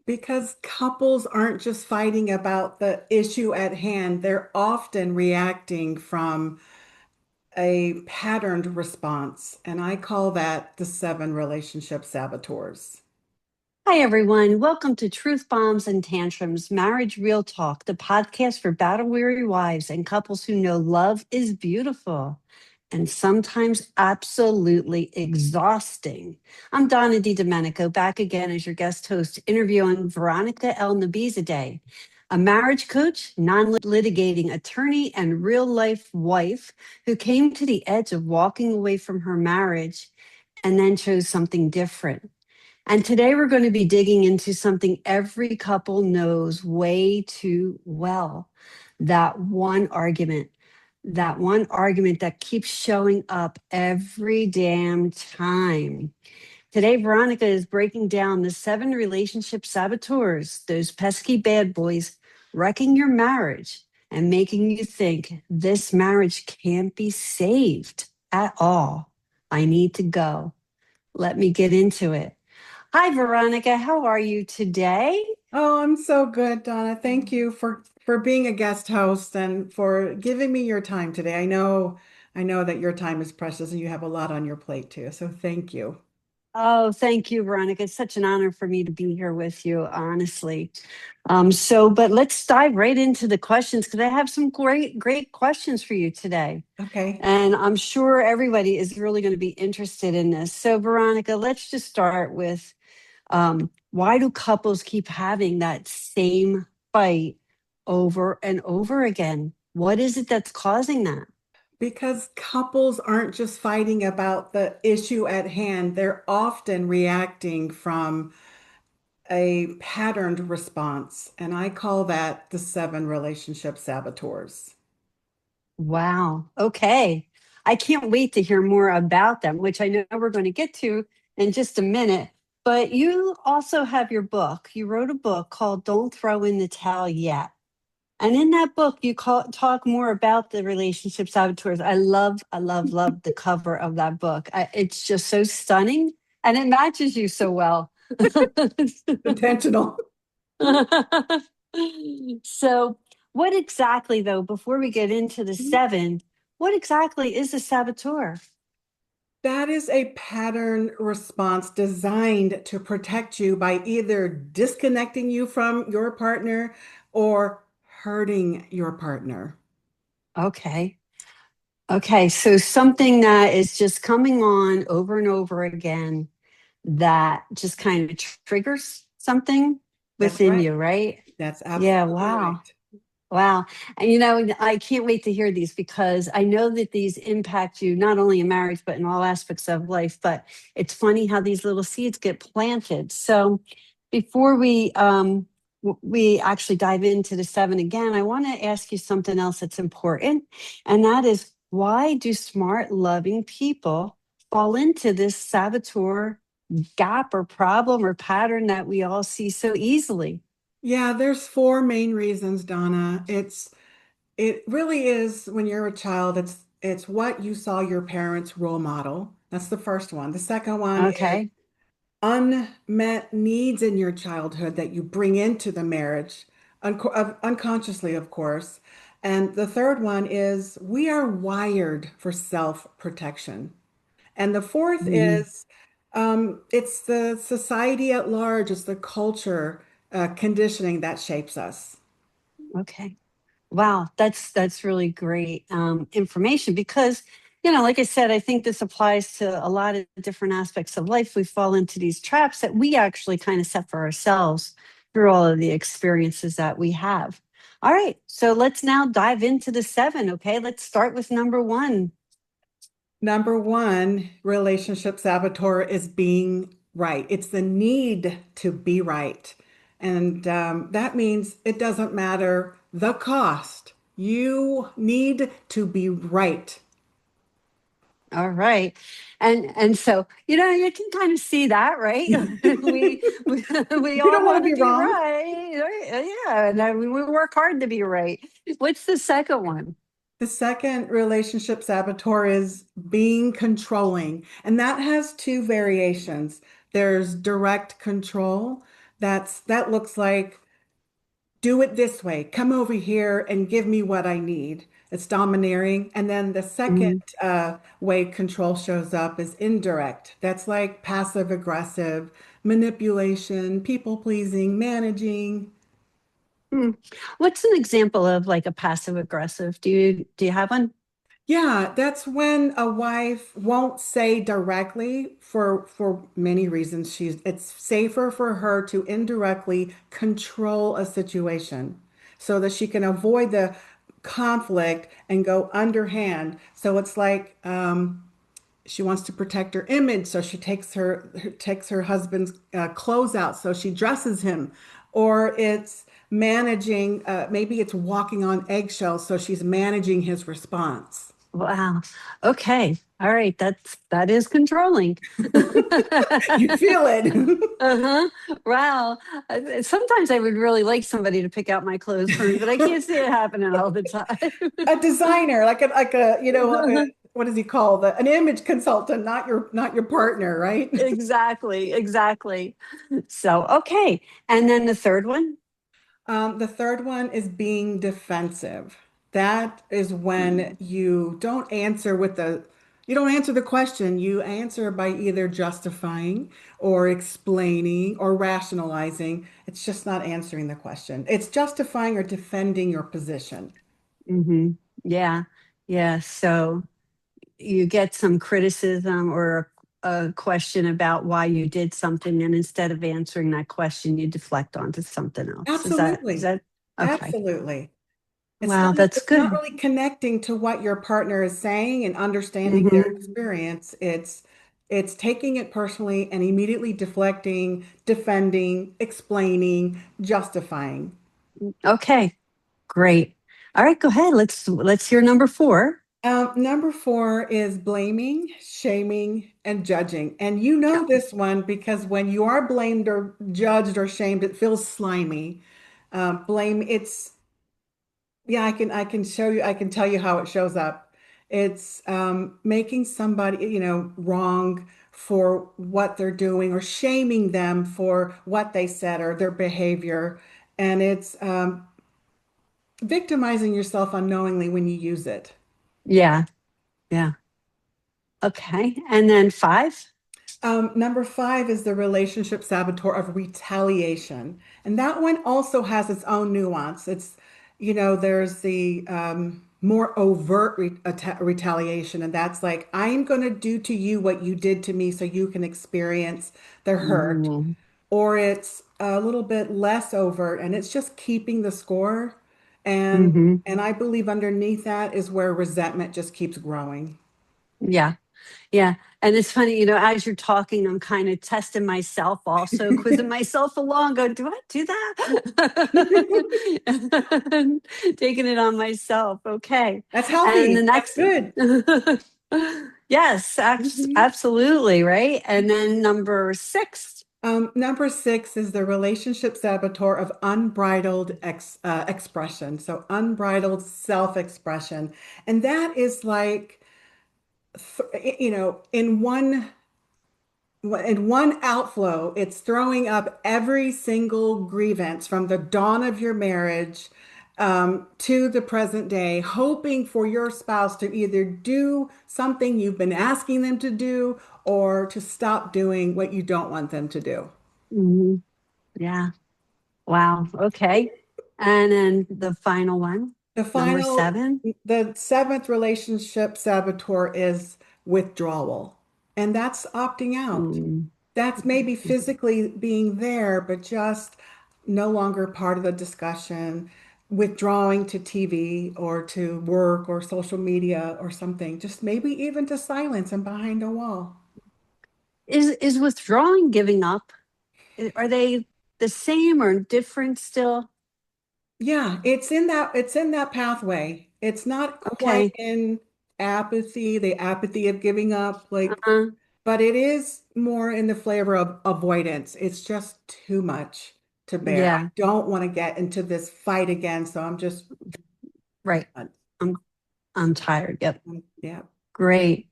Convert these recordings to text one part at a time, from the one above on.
Because couples aren't just fighting about the issue at hand, they're often reacting from a patterned response. And I call that the seven relationship saboteurs. Hi, everyone. Welcome to Truth Bombs and Tantrums, Marriage Real Talk, the podcast for battle weary wives and couples who know love is beautiful and sometimes absolutely exhausting. I'm Donna DiDomenico, back again as your guest host, interviewing Veronica L. Nabizadeh, a marriage coach, non litigating attorney, and real life wife who came to the edge of walking away from her marriage and then chose something different. And today we're going to be digging into something every couple knows way too well, that one argument that keeps showing up every damn time. Today, Veronica is breaking down the seven relationship saboteurs, those pesky bad boys wrecking your marriage and making you think this marriage can't be saved at all. I need to go. Let me get into it. Hi, Veronica. How are you today? Oh, I'm so good, Donna. Thank you for being a guest host and for giving me your time today. I know that your time is precious and you have a lot on your plate too. So thank you. Oh, thank you, Veronica. It's such an honor for me to be here with you, honestly. But let's dive right into the questions because I have some great questions for you today. Okay. And I'm sure everybody is really going to be interested in this. So, Veronica, let's just start with why do couples keep having that same fight over and over again? What is it that's causing that? Because couples aren't just fighting about the issue at hand, they're often reacting from a patterned response. And I call that the seven relationship saboteurs. Wow. Okay. I can't wait to hear more about them, which I know we're going to get to in just a minute. But you also have your book. You wrote a book called Don't Throw in the Towel Yet. And in that book, talk more about the relationship saboteurs. I love the cover of that book. It's just so stunning and it matches you so well. Intentional. So, what exactly, though, before we get into the seven, what exactly is a saboteur? That is a pattern response designed to protect you by either disconnecting you from your partner or hurting your partner. Okay. Okay. So, something that is just coming on over and over again that just kind of triggers something That's within right. you, right? That's Yeah. absolutely Wow. right. Wow. And I can't wait to hear these because I know that these impact you not only in marriage, but in all aspects of life. But it's funny how these little seeds get planted. So before we actually dive into the seven again, I want to ask you something else that's important. And that is, why do smart, loving people fall into this saboteur gap or problem or pattern that we all see so easily? Yeah, there's four main reasons, Donna. It really is when you're a child, it's what you saw your parents role model. That's the first one. The second one is Okay. unmet needs in your childhood that you bring into the marriage, unconsciously, of course. And the third one is we are wired for self-protection. And the fourth Mm. is it's the society at large, it's the culture conditioning that shapes us. Okay. Wow, that's really great information because, like I said, I think this applies to a lot of different aspects of life. We fall into these traps that we actually kind of set for ourselves through all of the experiences that we have. All right, so let's now dive into the seven. Okay, let's start with number one. Number one, relationship saboteur is being right. It's the need to be right. And that means it doesn't matter the cost. You need to be right. All right. And so, you can kind of see that, right? We You all don't want to want to be be wrong. right. Right? Yeah. And I mean, we work hard to be right. What's the second one? The second relationship saboteur is being controlling, and that has two variations. There's direct control, That looks like do it this way. Come over here and give me what I need. It's domineering. And then the second Mhm. way control shows up is indirect. That's like passive aggressive, manipulation, people pleasing, managing. Hmm. What's an example of like a passive aggressive? Do you have one? Yeah, that's when a wife won't say directly for many reasons. It's safer for her to indirectly control a situation so that she can avoid the conflict and go underhand. So it's like she wants to protect her image, so she takes her husband's clothes out, so she dresses him, or it's managing. Maybe it's walking on eggshells, so she's managing his response. Wow. Okay. All right. That is controlling. You feel it. Uh-huh. Wow. Sometimes I would really like somebody to pick out my clothes for me, but I can't see it happening all the time. A designer, what does he call an image consultant, not your partner, right? Exactly. Exactly. So, okay. And then the third one? The third one is being defensive. That is when Mm, you don't answer the question. You answer by either justifying or explaining or rationalizing. It's just not answering the question. It's justifying or defending your position. hmm. Yeah. Yeah. So you get some criticism or a question about why you did something, and instead of answering that question, you deflect onto something else. Is Absolutely. that okay? Absolutely. Wow, that's It's not good. really connecting to what your partner is saying and understanding their Hmm. experience. It's taking it personally and immediately deflecting, defending, explaining, justifying. Okay, great. All right, go ahead. Let's hear number four. Number four is blaming, shaming, and judging. And you know Yeah. this one because when you are blamed or judged or shamed, it feels slimy. Blame, it's Yeah, I can show you, I can tell you how it shows up. It's making somebody, wrong for what they're doing or shaming them for what they said or their behavior. And it's victimizing yourself unknowingly when you use it. Yeah. Yeah. Okay. And then five. Number five is the relationship saboteur of retaliation. And that one also has its own nuance. There's the more overt retaliation, and that's like, I'm going to do to you what you did to me so you can experience the hurt. Mm-hmm. Or it's a little bit less overt, and it's just keeping the score. And Mm-hmm. and I believe underneath that is where resentment just keeps growing. Yeah. Yeah. And it's funny, as you're talking, I'm kind of testing myself also, quizzing myself along, going, do I do that? Taking it on myself. Okay. That's And the healthy. That's next, good. yes, Mhm. absolutely. Right. And then number six. Number six is the relationship saboteur of unbridled expression. So unbridled self-expression. And that is like, in one outflow, it's throwing up every single grievance from the dawn of your marriage to the present day, hoping for your spouse to either do something you've been asking them to do or to stop doing what you don't want them to do. Mhm. Yeah. Wow. Okay. And then the final one, The number final, seven. the seventh relationship saboteur is withdrawal, and that's opting out. Mm. That's maybe physically being there, but just no longer part of the discussion, withdrawing to TV or to work or social media or something, just maybe even to silence and behind a wall. Is withdrawing giving up? Are they the same or different still? Yeah, it's in that pathway. It's not quite Okay. in apathy, the apathy of giving up, like, Uh-huh. but it is more in the flavor of avoidance. It's just too much to bear. I Yeah. don't want to get into this fight again, so I'm just Right. done. I'm I'm tired. Yep. Yeah. Great.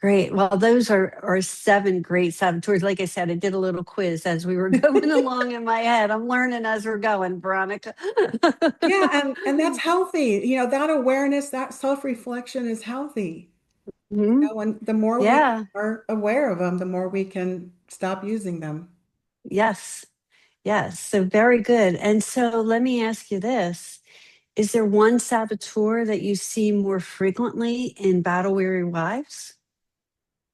Great. Well, those are seven great saboteurs. Like I said, I did a little quiz as we were going along in my head. I'm learning as we're going, Veronica. Yeah, and that's healthy. That awareness, that self-reflection is healthy. Mhm. And the more we Yeah. are aware of them, the more we can stop using them. Yes. Yes. So very good. And so let me ask you this. Is there one saboteur that you see more frequently in battle weary wives?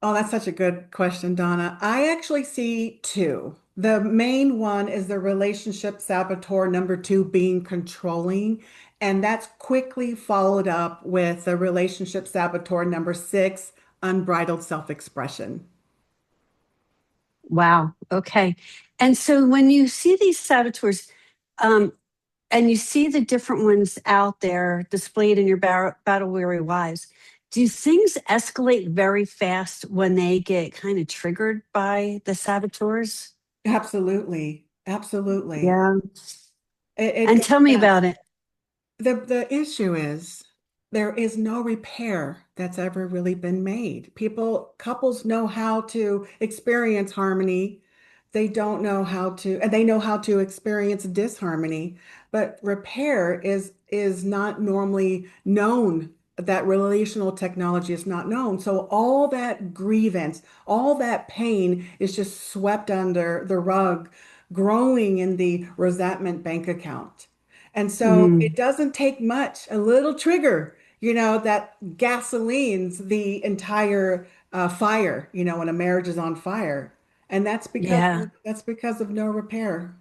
Oh, that's such a good question, Donna. I actually see two. The main one is the relationship saboteur, number two being controlling. And that's quickly followed up with the relationship saboteur, number six, unbridled self-expression. Wow. Okay. And so when you see these saboteurs, um, and you see the different ones out there displayed in your battle weary wives, do things escalate very fast when they get kind of triggered by the saboteurs? Absolutely. Absolutely. Yeah. It And goes tell me fast. about it. The issue is there is no repair that's ever really been made. Couples know how to experience harmony. They don't know how to, and they know how to experience disharmony, but repair is not normally known. That relational technology is not known. So all that grievance, all that pain is just swept under the rug, growing in the resentment bank account. And so it Mm, doesn't take much, a little trigger, that gasolines the entire fire, when a marriage is on fire. And yeah. that's because of no repair.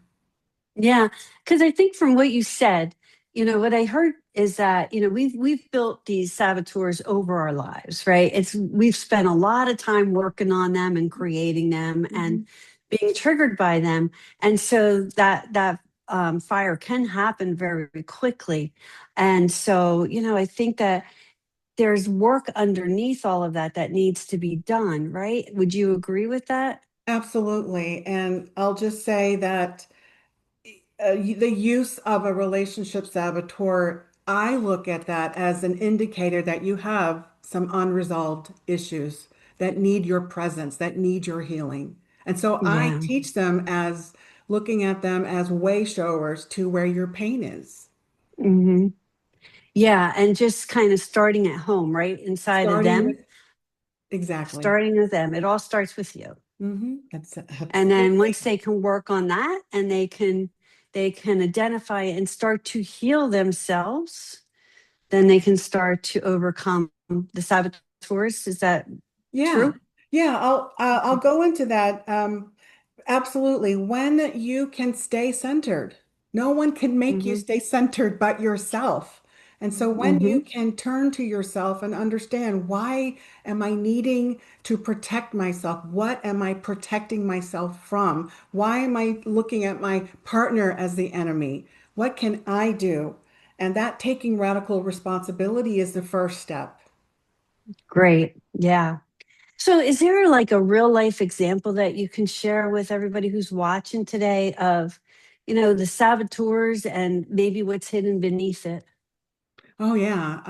Yeah, because I think from what you said, what I heard is that, we've built these saboteurs over our lives, right? We've spent a lot of time working on them and creating them and Mhm. being triggered by them. And so that fire can happen very quickly. And so, I think that there's work underneath all of that that needs to be done, right? Would you agree with that? Absolutely. And I'll just say that the use of a relationship saboteur, I look at that as an indicator that you have some unresolved issues that need your presence, that need your healing. And so I Yeah. teach them as looking at them as way showers to where your pain is, Hmm. Yeah, and just kind of starting at home, right? Inside of starting them, with exactly. starting with them. It all starts with you. That's And then absolutely. once they can work on that and they can identify and start to heal themselves, then they can start to overcome the saboteurs. Is that Yeah. true? Yeah, I'll go into that. Absolutely. When you can stay centered, no one can make you Hmm. stay centered but yourself. And so when Hmm. you can turn to yourself and understand, why am I needing to protect myself? What am I protecting myself from? Why am I looking at my partner as the enemy? What can I do? And that taking radical responsibility is the first step. Great. Yeah. So is there like a real life example that you can share with everybody who's watching today of, the saboteurs and maybe what's hidden beneath it? Oh yeah.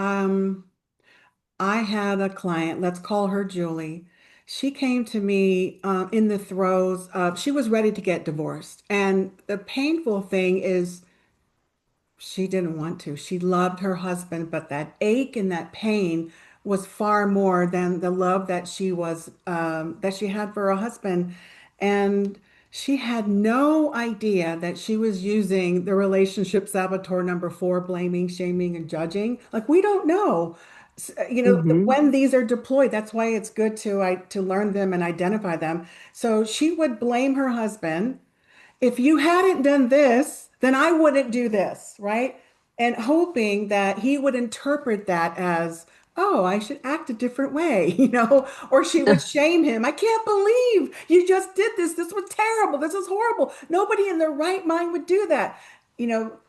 I had a client, let's call her Julie. She came to me in the throes of, she was ready to get divorced. And the painful thing is, she didn't want to. She loved her husband, but that ache and that pain was far more than the love that she had for her husband. And she had no idea that she was using the relationship saboteur number four, blaming, shaming, and judging. Like, we don't know. Hmm. When these are deployed, that's why it's good to learn them and identify them. So she would blame her husband. If you hadn't done this, then I wouldn't do this, right? And hoping that he would interpret that as, oh, I should act a different way, or she would shame him. I can't believe you just did this. This was terrible. This is horrible. Nobody in their right mind would do that,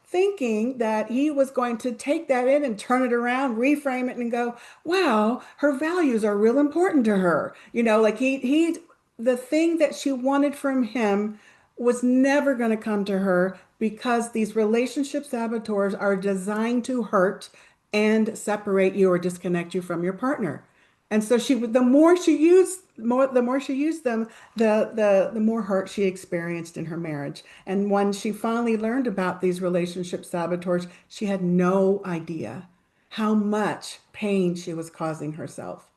thinking that he was going to take that in and turn it around, reframe it, and go, wow, her values are real important to her. Like the thing that she wanted from him was never going to come to her, because these relationship saboteurs are designed to hurt and separate you or disconnect you from your partner. And so the more she used the more she used them, the more hurt she experienced in her marriage. And when she finally learned about these relationship saboteurs, she had no idea how much pain she was causing herself.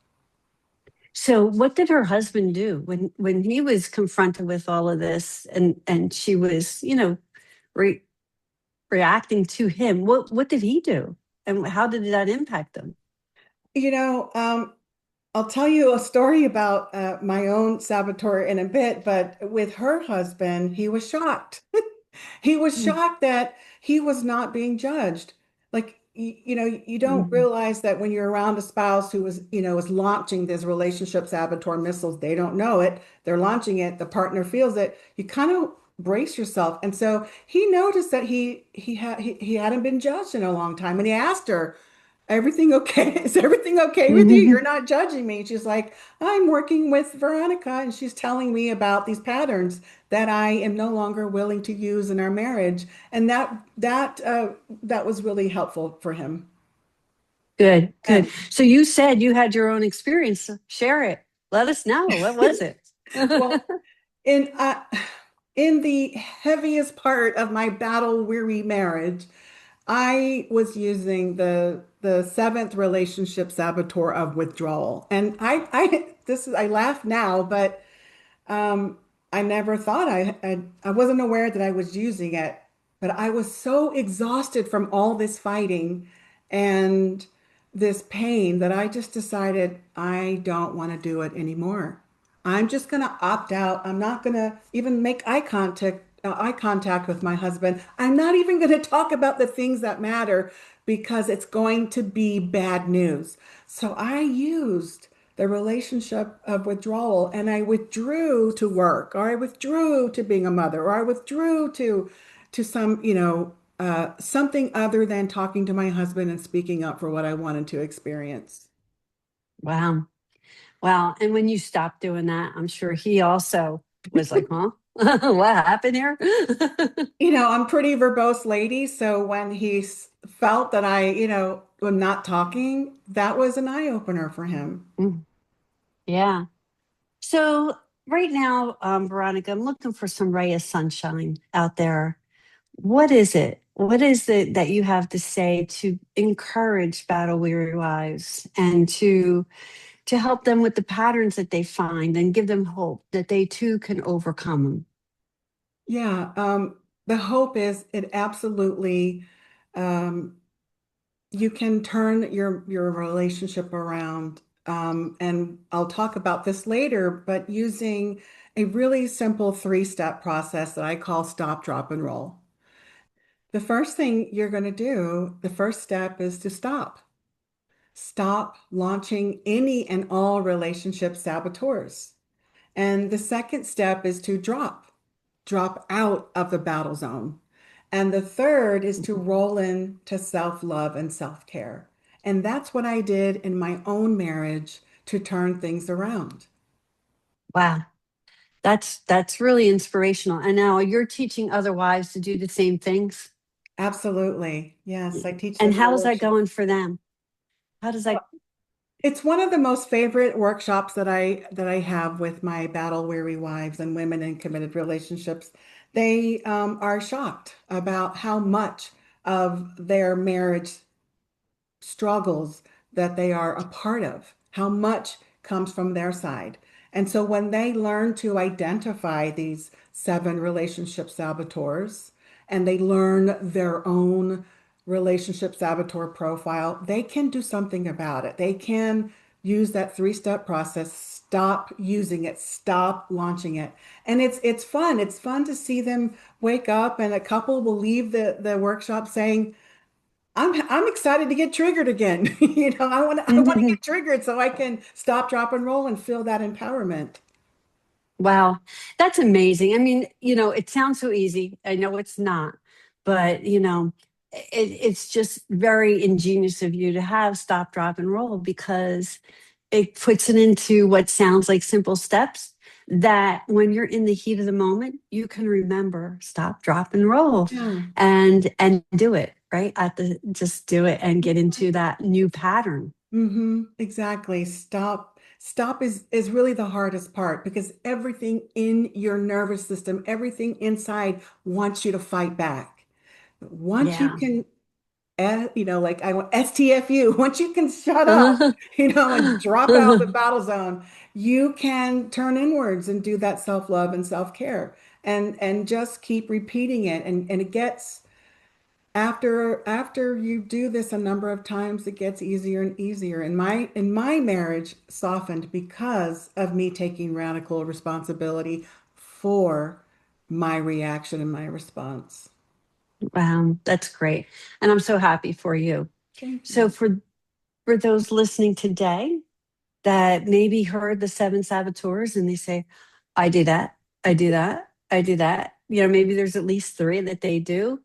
So what did her husband do when he was confronted with all of this and she was, re- reacting to him? What did he do? And how did that impact them? You know, I'll tell you a story about my own saboteur in a bit, but with her husband, he was shocked. He was Mm, shocked that he was not being judged. Like, you don't mhm, realize that when you're around a spouse who is launching this relationship saboteur missiles, they don't know it. They're launching it. The partner feels it. You kind of brace yourself. And so he noticed that he hadn't been judged in a long time. And he asked her, everything okay? Is everything okay with you? You're mhm. not judging me. She's like, I'm working with Veronica, and she's telling me about these patterns that I am no longer willing to use in our marriage. And that was really helpful for him. Good, good. And So you said you had your own experience. Share it. Let us know. What was it? well, in in the heaviest part of my battle weary marriage, I was using the seventh relationship saboteur of withdrawal. And I laugh now, but Um, I never thought I wasn't aware that I was using it, but I was so exhausted from all this fighting and this pain that I just decided I don't want to do it anymore. I'm just going to opt out. I'm not going to even make eye contact with my husband. I'm not even going to talk about the things that matter because it's going to be bad news. So I used the relationship of withdrawal and I withdrew to work, or I withdrew to being a mother, or I withdrew to some, something other than talking to my husband and speaking up for what I wanted to experience. Wow. Wow. And when you stopped doing that, I'm sure he also was like, huh? What happened here? I'm pretty verbose lady, so when felt that I am not talking, that was an eye opener for him. Mm, yeah. So right now, Veronica, I'm looking for some ray of sunshine out there. What is it? What is it that you have to say to encourage battle weary wives and to help them with the patterns that they find and give them hope that they too can overcome them? Yeah, the hope is it absolutely um, you can turn your relationship around. And I'll talk about this later, but using a really simple three-step process that I call stop, drop, and roll. The first thing you're going to do, the first step is to stop. Stop launching any and all relationship saboteurs. And the second step is to drop out of the battle zone. And the third is to roll into self-love and self-care. And that's what I did in my own marriage to turn things around. Wow, that's really inspirational. And now you're teaching other wives to do the same things. Absolutely. Yes, I teach And them in a how's that workshop. going for them? How does that? It's one of the most favorite workshops that I have with my battle weary wives and women in committed relationships. They are shocked about how much of their marriage struggles that they are a part of, how much comes from their side. And so when they learn to identify these seven relationship saboteurs and they learn their own relationship saboteur profile, they can do something about it. They can use that three-step process, stop using it, stop launching it. And it's fun. It's fun to see them wake up and a couple will leave the workshop saying, I'm excited to get triggered again. I want to get triggered so I can stop, drop, and roll and feel that empowerment. Wow, that's amazing. I mean, it sounds so easy. I know it's not, but it's just very ingenious of you to have stop, drop, and roll because it puts it into what sounds like simple steps that when you're in the heat of the moment, you can remember stop, drop, and roll Yeah. and do it, right? At the just do it and get into that new pattern. Exactly. Stop is really the hardest part because everything in your nervous system, everything inside wants you to fight back. Once you Yeah. can, like I want STFU, once you can shut up, and drop out the battle zone, you can turn inwards and do that self-love and self-care and just keep repeating it. And it gets after you do this a number of times, it gets easier and easier. And my marriage softened because of me taking radical responsibility for my reaction and my response. Wow, that's great. And I'm so happy for you. Thank So you. for those listening today that maybe heard the seven saboteurs and they say, I do that, I do that, I do that. Maybe there's at least three that they do.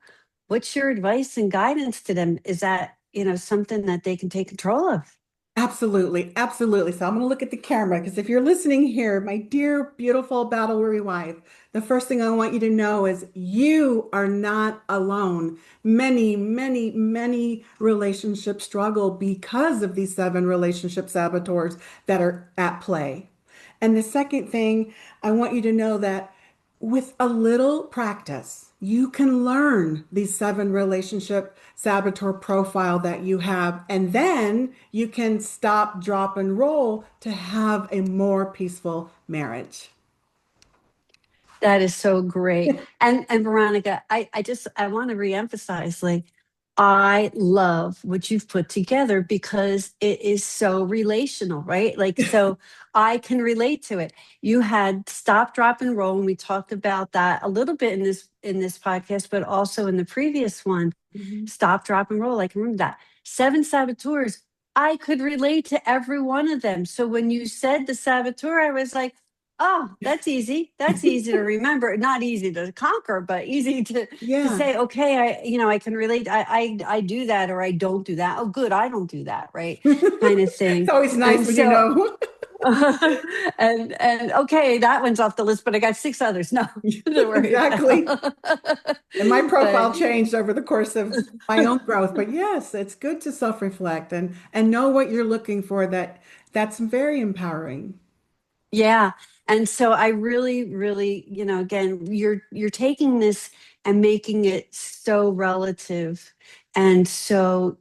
What's your advice and guidance to them? Is that, something that they can take control of? Absolutely, absolutely. So I'm going to look at the camera because if you're listening here, my dear, beautiful battle weary wife, the first thing I want you to know is you are not alone. Many, many, many relationships struggle because of these seven relationship saboteurs that are at play. And the second thing, I want you to know that with a little practice, you can learn these seven relationship saboteur profile that you have, and then you can stop, drop, and roll to have a more peaceful marriage. That is so great. And Veronica, I want to reemphasize, like, I love what you've put together because it is so relational, right? Like, so I can relate to it. You had stop, drop, and roll, and we talked about that a little bit in this podcast, but also in the previous one. Mhm. Stop, drop, and roll. I can remember that. Seven saboteurs. I could relate to every one of them. So when you said the saboteur, I was like, oh, that's easy. That's easy to remember. Not easy to conquer, but easy to Yeah. say, okay, I can relate. I do that or I don't do that. Oh, good, I don't do that, right? Kind of It's thing. always nice And when you so know. and okay, that one's off the list, but I got six others. No, don't worry Exactly. about. And my But profile changed over the course of my own growth. But yes, it's good to self-reflect and know what you're looking for. That's very empowering. yeah. And so I really, really, again, you're taking this and making it so relative. And so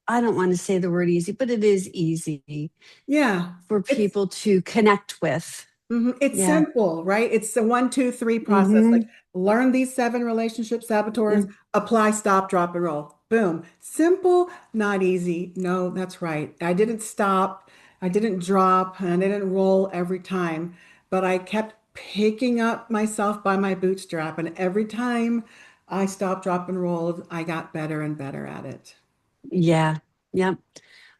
I don't want to say the word easy, but it is easy Yeah. for It's people to connect with. It's Yeah. simple, right? It's the 1, 2, 3 process. Like Mm-hmm. learn these seven relationship Yeah. saboteurs, apply, stop, drop, and roll. Boom. Simple, not easy. No, that's right. I didn't stop, I didn't drop, and I didn't roll every time, but I kept picking up myself by my bootstrap. And every time I stopped, drop, and rolled, I got better and better at it. Yeah. Yep.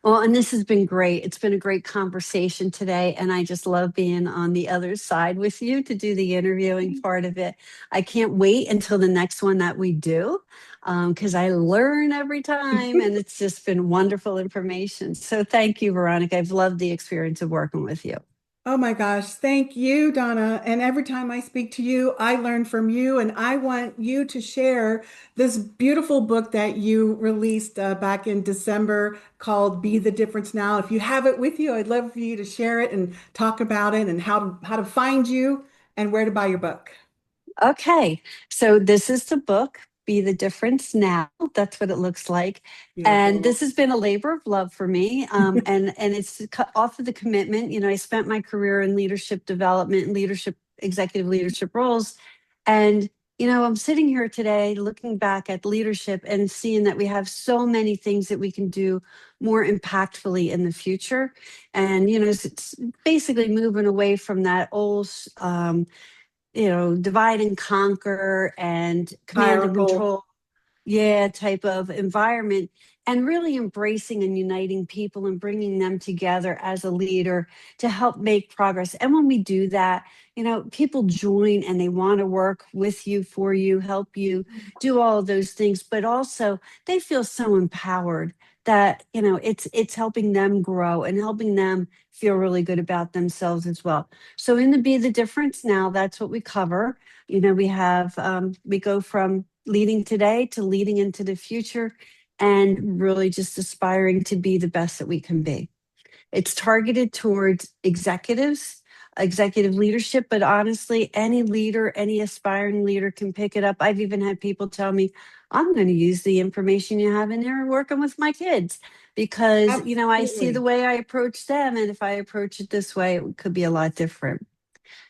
Well, and this has been great. It's been a great conversation today. And I just love being on the other side with you to do the interviewing part of it. I can't wait until the next one that we do because I learn every time and it's just been wonderful information. So thank you, Veronica. I've loved the experience of working with you. Oh my gosh, thank you, Donna. And every time I speak to you, I learn from you, and I want you to share this beautiful book that you released back in December called Be the Difference Now. If you have it with you, I'd love for you to share it and talk about it and how to find you and where to buy your book. Okay, so this is the book, Be the Difference Now. That's what it looks like. And Beautiful. this has been a labor of love for me. And it's off of the commitment. I spent my career in leadership development and leadership, executive leadership roles. And, I'm sitting here today looking back at leadership and seeing that we have so many things that we can do more impactfully in the future. And, it's basically moving away from that old, divide and conquer and command and Hierarchical. control, yeah, type of environment, and really embracing and uniting people and bringing them together as a leader to help make progress. And when we do that, people join and they want to work with you, for you, help you do all of those things, but also they feel so empowered that it's helping them grow and helping them feel really good about themselves as well. So in the Be the Difference Now, that's what we cover. We go from leading today to leading into the future. and really just aspiring to be the best that we can be. It's targeted towards executives, executive leadership, but honestly, any leader, any aspiring leader can pick it up. I've even had people tell me, I'm going to use the information you have in there working with my kids because, I see the Absolutely. way I approach them. And if I approach it this way, it could be a lot different.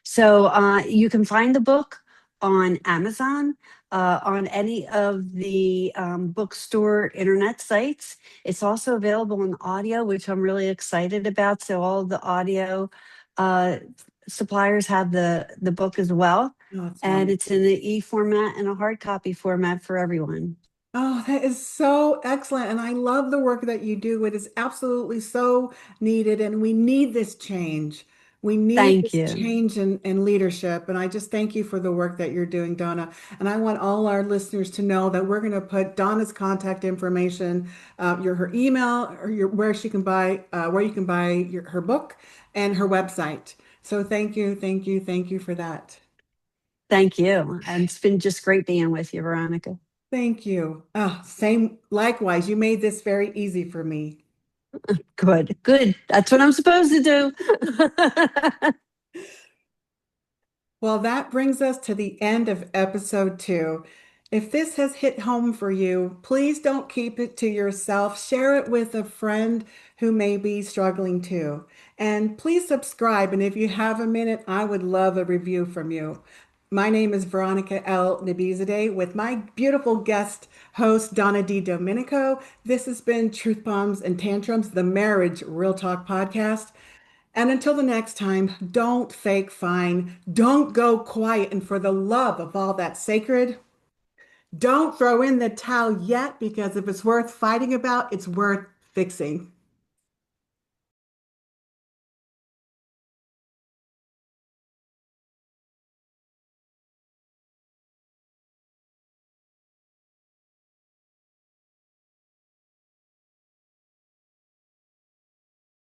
So you can find the book on Amazon, on any of the bookstore internet sites. It's also available in audio, which I'm really excited about. So all the audio uh, suppliers have the book as well, Oh, it's and it's wonderful. in the e format and a hard copy format for everyone. Oh, that is so excellent. And I love the work that you do. It is absolutely so needed. And we need this change. We need Thank this you. change in leadership. And I just thank you for the work that you're doing, Donna. And I want all our listeners to know that we're going to put Donna's contact information, her email, or where she can buy, where you can buy her book and her website. So thank you, thank you, thank you for that. Thank you. And it's been just great being with you, Veronica. Thank you. Same, likewise. You made this very easy for me. Good, good. That's what I'm supposed to do. Well, that brings us to the end of episode 2. If this has hit home for you, please don't keep it to yourself. Share it with a friend who may be struggling too. And please subscribe. And if you have a minute, I would love a review from you. My name is Veronica L. Nabizadeh with my beautiful guest host, Donna DiDomenico. This has been Truth Bombs and Tantrums, the Marriage Real Talk podcast. And until the next time, don't fake fine. Don't go quiet. And for the love of all that's sacred, don't throw in the towel yet because if it's worth fighting about, it's worth fixing.